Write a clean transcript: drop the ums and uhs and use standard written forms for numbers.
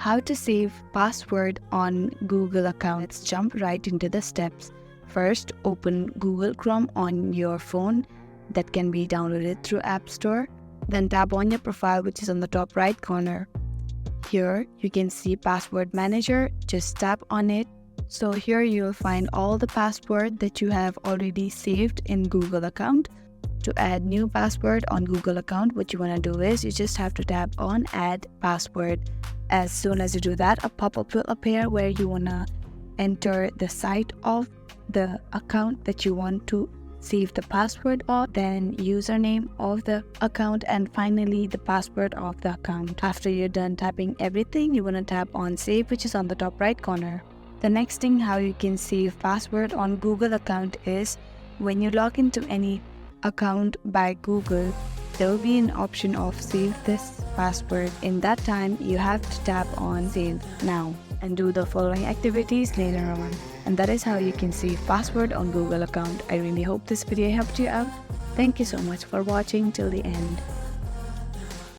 How to save password on Google account. Let's jump right into the steps. First, open Google Chrome on your phone. That can be downloaded through App Store. Then tap on your profile, which is on the top right corner. Here you can see Password Manager. Just tap on it. So here you'll find all the password that you have already saved in Google account. To add new password on Google account, what you want to do is you just have to tap on Add Password. As soon as you do that, a pop-up will appear where you want to enter the site of the account that you want to save the password of, then username of the account, and finally the password of the account. After you're done typing everything, you want to tap on Save, which is on the top right corner. The next thing how you can save password on Google account is when you log into any account by Google, there will be an option of save this password. In that time, you have to tap on Save Now and do the following activities later on. And that is how you can save password on Google account. I really hope this video helped you out. Thank you so much for watching till the end.